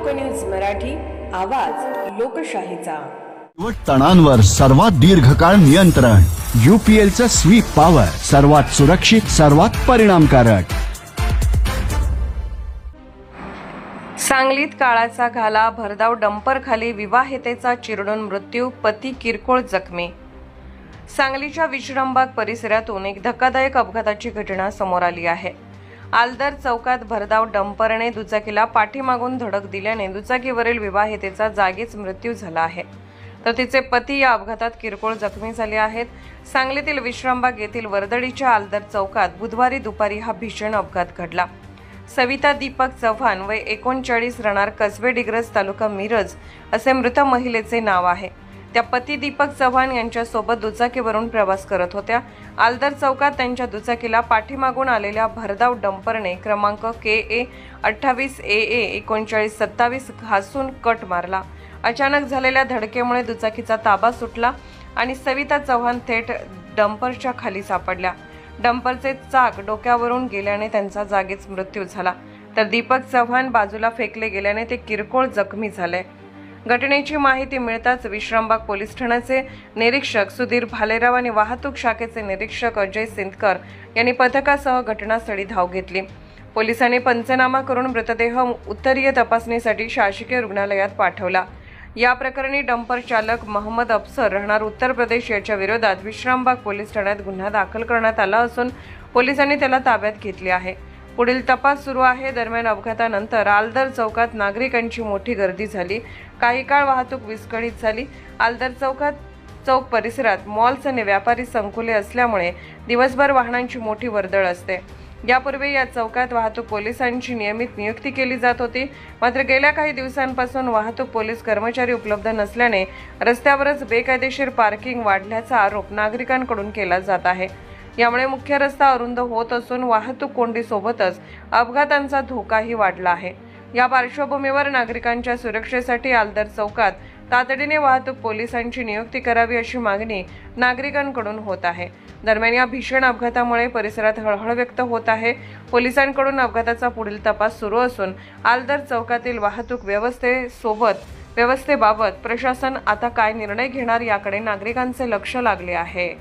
लोकन्यूज मराठी, आवाज लोकशाहीचा। तणांवर सर्वात दीर्घकाळ नियंत्रण। UPLचं स्वीप पॉवर सर्वात सुरक्षित, सर्वात परिणामकारक। सांगलीत काळाचा घाला, भरधाव डंपर खाली विवाहितेचा चिरडून मृत्यू, पती किरकोळ जखमी। सांगलीच्या विश्रामबाग परिसरातून एक धक्कादायक अपघाताची घटना समोर आली आहे। आलदर चौकात भरधाव डंपरने दुचाकीला पाठीमागून धडक दिल्याने दुचाकीवरील विवाहितेचा जागीच मृत्यू झाला आहे, तर तिचे पती या अपघातात किरकोळ जखमी झाले आहेत। सांगलीतील विश्रामबाग येथील वर्दळीच्या आलदर चौकात बुधवारी दुपारी हा भीषण अपघात घडला। सविता दीपक चव्हाण वय 39, राहणार कसबे डिग्रस, तालुका मिरज असे मृत महिलेचे नाव आहे। त्या पती दीपक चव्हाण यांच्यासोबत दुचाकीवरून प्रवास करत होत्या। आलदर चौकात त्यांच्या दुचाकीला पाठीमागून आलेल्या भरधाव डंपरने क्रमांक KA 28 AA 3927 घासून कट मारला। अचानक झालेल्या धडकेमुळे दुचाकीचा ताबा सुटला आणि सविता चव्हाण थेट डंपरच्या खाली सापडल्या। डंपरचे चाक डोक्यावरून गेल्याने त्यांचा जागीच मृत्यू झाला, तर दीपक चव्हाण बाजूला फेकले गेल्याने ते किरकोळ जखमी झाले। घटनेची माहिती मिळताच विश्रामबाग पोलीस ठाण्याचे निरीक्षक सुधीर भालेराव आणि वाहतूक शाखेचे निरीक्षक अजय सिंदकर यांनी पथकासह घटनास्थळी धाव घेतली। पोलिसांनी पंचनामा करून मृतदेह उत्तरीय तपासणीसाठी शासकीय रुग्णालयात पाठवला। या प्रकरणी डंपर चालक मोहम्मद अफसर, राहणार उत्तर प्रदेश याच्या विरोधात विश्रामबाग पोलीस ठाण्यात गुन्हा दाखल करण्यात आला असून पोलिसांनी त्याला ताब्यात घेतले आहे। पुढील तपास सुरू आहे। दरम्यान अपघातानंतर आलदर चौकात नागरिकांची मोठी गर्दी झाली। काही काळ वाहतूक विस्कळीत झाली। आलदर चौक परिसरात मॉल्स आणि व्यापारी संकुले असल्यामुळे दिवसभर वाहनांची मोठी वर्दळ असते। यापूर्वी या चौकात वाहतूक पोलिसांची नियमित नियुक्ती केली जात होती, मात्र गेल्या काही दिवसांपासून वाहतूक पोलीस कर्मचारी उपलब्ध नसल्याने रस्त्यावरच बेकायदेशीर पार्किंग वाढल्याचा आरोप नागरिकांकडून केला जात आहे। यामुळे मुख्य रस्ता अरुंद होत असून वाहतूक कोंडीसोबतच अपघातांचा धोकाही वाढला आहे। या पार्श्वभूमीवर नागरिकांच्या सुरक्षेसाठी आलदर चौकात तातडीने वाहतूक पोलिसांची नियुक्ती करावी अशी मागणी नागरिकांकडून होत आहे। दरम्यान या भीषण अपघातामुळे परिसरात हळहळ व्यक्त होत आहे। पोलिसांकडून अपघाताचा पुढील तपास सुरू असून आलदर चौकातील वाहतूक व्यवस्थेबाबत प्रशासन आता काय निर्णय घेणार याकडे नागरिकांचे लक्ष लागले आहे।